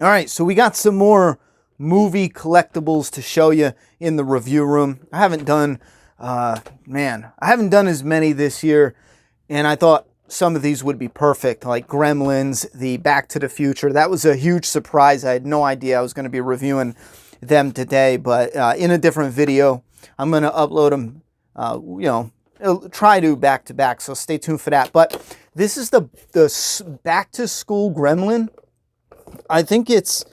All right, so we got some more movie collectibles to show you in the review room. I haven't done, I haven't done as many this year, and I thought some of these would be perfect, like Gremlins, the Back to the Future. That was a huge surprise. I had no idea I was going to be reviewing them today, but in a different video. I'm going to upload them, try to back to back, so stay tuned for that. But this is the Back to School Gremlin. I think it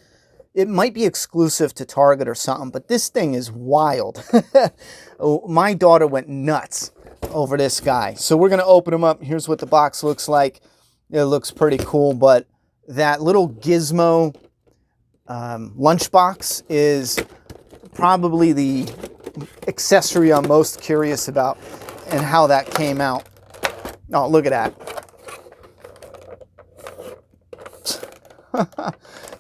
might be exclusive to Target or something, but this thing is wild. My daughter went nuts over this guy. So we're going to open him up. Here's what the box looks like. It looks pretty cool, but that little gizmo lunchbox is probably the accessory I'm most curious about and how that came out. Oh, look at that.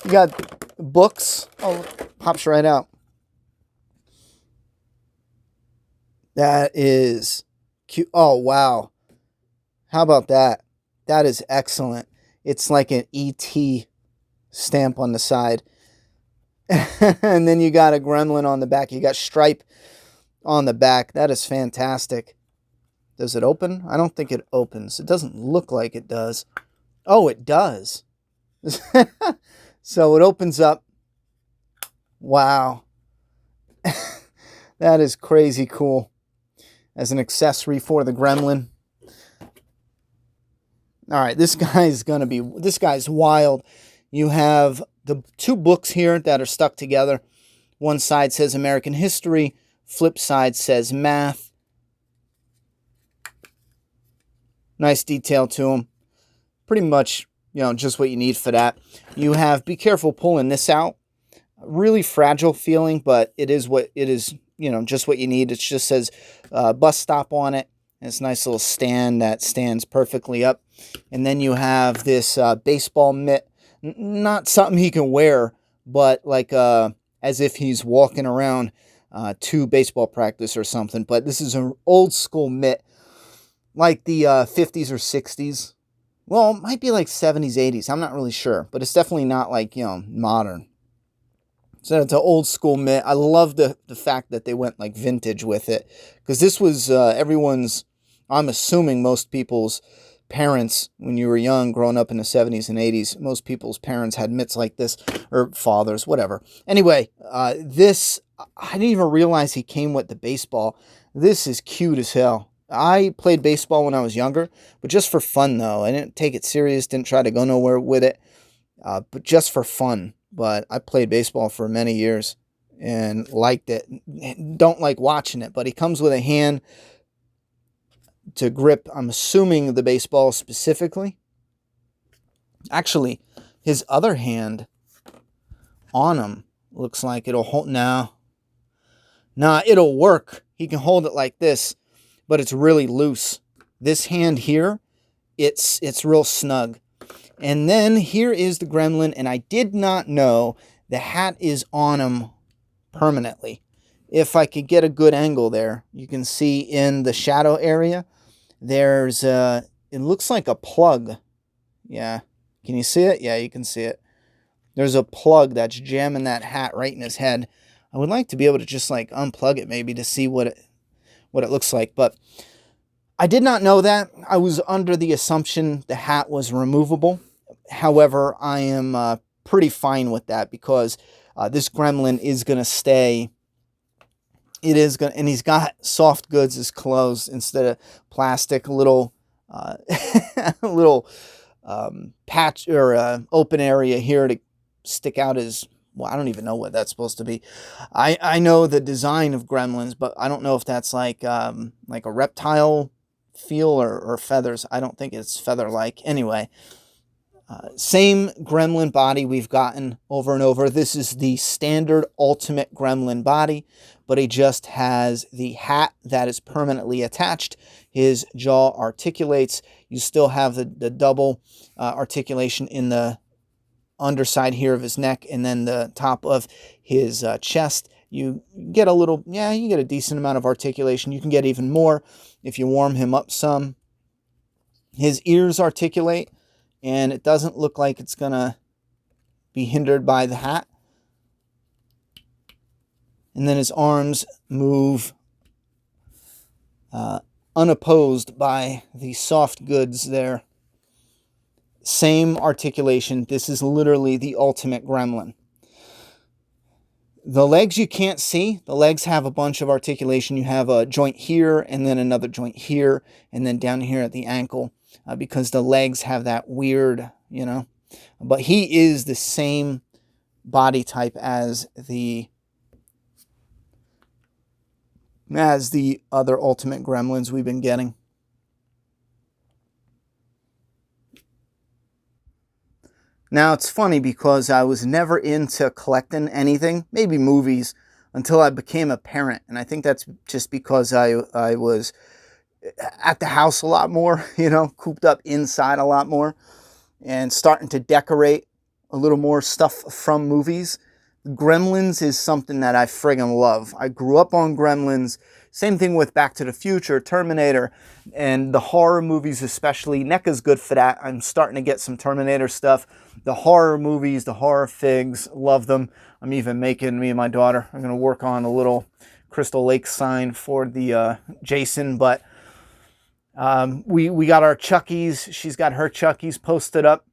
You got books. Oh, pops right out. That is cute. Oh, wow. How about that? That is excellent. It's like an ET stamp on the side. And then you got a gremlin on the back. You got Stripe on the back. That is fantastic. Does it open? I don't think it opens. It doesn't look like it does. Oh, it does. So it opens up. Wow. That is crazy cool. As an accessory for the gremlin. All right, this guy's wild. You have the two books here that are stuck together. One side says American history, flip side says math. Nice detail to them. Pretty much, just what you need for that. You have, be careful pulling this out. Really fragile feeling, but it is what it is, just what you need. It just says bus stop on it. And it's a nice little stand that stands perfectly up. And then you have this baseball mitt. Not something he can wear, but like as if he's walking around to baseball practice or something. But this is an old school mitt, like the 50s or 60s. Well, it might be like 70s, 80s. I'm not really sure, but it's definitely not like, modern. So it's an old school mitt. I love the fact that they went like vintage with it, because this was everyone's, I'm assuming most people's parents, when you were young, growing up in the 70s and 80s, most people's parents had mitts like this, or fathers, whatever. Anyway, this, I didn't even realize he came with the baseball. This is cute as hell. I played baseball when I was younger, but just for fun, though. I didn't take it serious, didn't try to go nowhere with it, but just for fun. But I played baseball for many years and liked it. Don't like watching it, but he comes with a hand to grip, I'm assuming, the baseball specifically. Actually, his other hand on him looks like it'll hold. Nah, it'll work. He can hold it like this, but it's really loose. This hand here, it's real snug. And then here is the gremlin, and I did not know the hat is on him permanently. If I could get a good angle there, you can see in the shadow area, there's it looks like a plug. Yeah. Can you see it? Yeah, you can see it. There's a plug that's jamming that hat right in his head. I would like to be able to just like unplug it maybe to see what it looks like, but I did not know that. I was under the assumption the hat was removable. However, I am pretty fine with that, because this gremlin is going to stay. It is going, and he's got soft goods as clothes instead of plastic. Little patch or open area here to stick out his. Well, I don't even know what that's supposed to be. I know the design of gremlins, but I don't know if that's like a reptile feel or feathers. I don't think it's feather-like. Anyway, same gremlin body we've gotten over and over. This is the standard ultimate gremlin body, but he just has the hat that is permanently attached. His jaw articulates. You still have the double articulation in the underside here of his neck, and then the top of his chest. You get a little, you get a decent amount of articulation. You can get even more if you warm him up some. His ears articulate, and it doesn't look like it's gonna be hindered by the hat. And then his arms move unopposed by the soft goods there. Same articulation. This is literally the ultimate gremlin. The legs you can't see. The legs have a bunch of articulation. You have a joint here, and then another joint here, and then down here at the ankle, because the legs have that weird, But he is the same body type as the other Ultimate Gremlins we've been getting. Now, it's funny because I was never into collecting anything, maybe movies, until I became a parent. And I think that's just because I was at the house a lot more, cooped up inside a lot more, and starting to decorate a little more stuff from movies. Gremlins is something that I friggin' love. I grew up on Gremlins. Same thing with Back to the Future, Terminator, and the horror movies especially. NECA's good for that. I'm starting to get some Terminator stuff. The horror movies, the horror figs, love them. I'm even making, me and my daughter, I'm going to work on a little Crystal Lake sign for the Jason, but we got our Chuckies. She's got her Chuckies posted up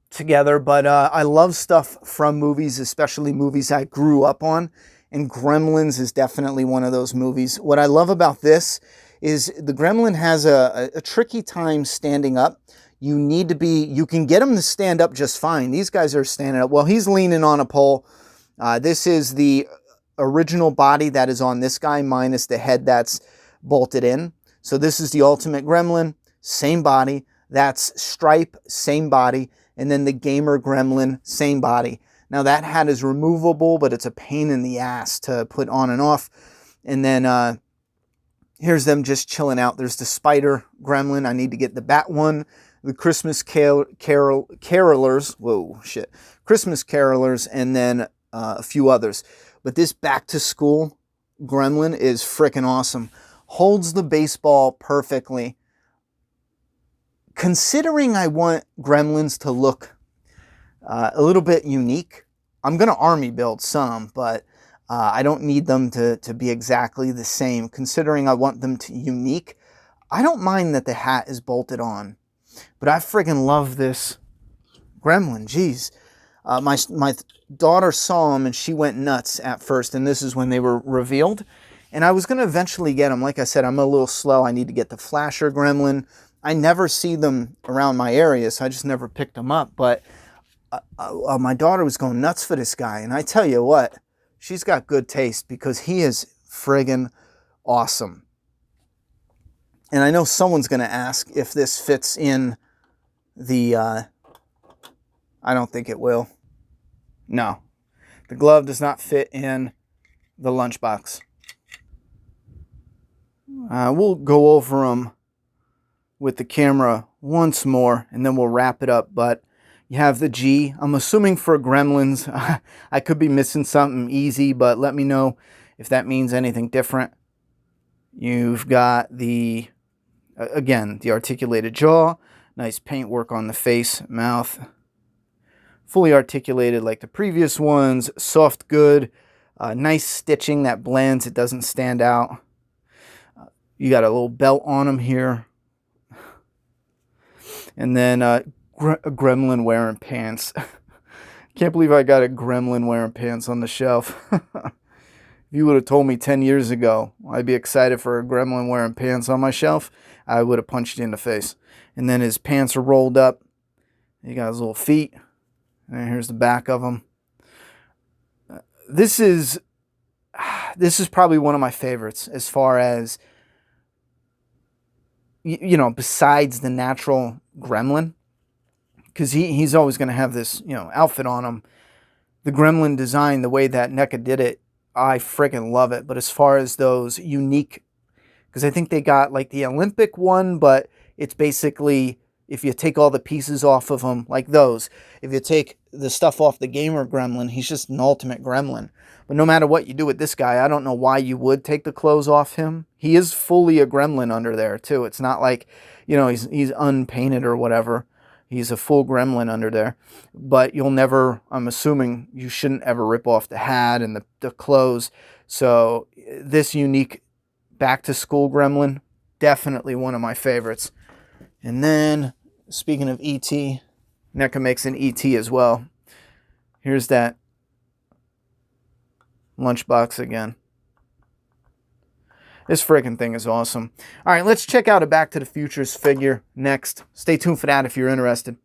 together, but I love stuff from movies, especially movies I grew up on, and Gremlins is definitely one of those movies. What I love about this is the Gremlin has a tricky time standing up. You can get him to stand up just fine. These guys are standing up. Well, he's leaning on a pole. This is the original body that is on this guy, minus the head that's bolted in. So this is the Ultimate Gremlin, same body. That's Stripe, same body. And then the Gamer Gremlin, same body. Now that hat is removable, but it's a pain in the ass to put on and off. And then here's them just chilling out. There's the Spider Gremlin. I need to get the Bat one. The Christmas Carolers. Whoa, shit. Christmas Carolers, and then a few others. But this Back to School Gremlin is freaking awesome. Holds the baseball perfectly. Considering I want Gremlins to look a little bit unique, I'm going to army build some, but I don't need them to be exactly the same. Considering I want them to unique, I don't mind that the hat is bolted on. But I friggin' love this Gremlin. Jeez. My daughter saw him and she went nuts at first, and this is when they were revealed. And I was going to eventually get them. Like I said, I'm a little slow. I need to get the Flasher Gremlin. I never see them around my area, so I just never picked them up. But my daughter was going nuts for this guy. And I tell you what, she's got good taste because he is friggin' awesome. And I know someone's going to ask if this fits in the... I don't think it will. No. The glove does not fit in the lunchbox. We'll go over them with the camera once more, and then we'll wrap it up. But you have the G. I'm assuming for Gremlins. I could be missing something easy, but let me know if that means anything different. You've got the... Again, the articulated jaw, nice paintwork on the face, mouth, fully articulated like the previous ones, soft good, nice stitching that blends, it doesn't stand out. You got a little belt on them here. And then a Gremlin wearing pants. Can't believe I got a Gremlin wearing pants on the shelf. If you would have told me 10 years ago I'd be excited for a Gremlin wearing pants on my shelf, I would have punched you in the face. And then his pants are rolled up. He got his little feet. And here's the back of him. This is probably one of my favorites as far as, besides the natural Gremlin. Because he's always going to have this, outfit on him. The Gremlin design, the way that NECA did it, I freaking love it. But as far as those unique, because I think they got like the Olympic one, but it's basically, if you take all the pieces off of him, like those, if you take the stuff off the Gamer Gremlin, he's just an ultimate Gremlin. But no matter what you do with this guy, I don't know why you would take the clothes off him. He is fully a Gremlin under there too. It's not like, he's unpainted or whatever. He's a full gremlin under there. But you'll never, I'm assuming you shouldn't ever rip off the hat and the clothes. So this unique back to school gremlin, definitely one of my favorites. And then, speaking of E.T., NECA makes an E.T. as well. Here's that lunchbox again. This freaking thing is awesome. All right, let's check out a Back to the Futures figure next. Stay tuned for that if you're interested.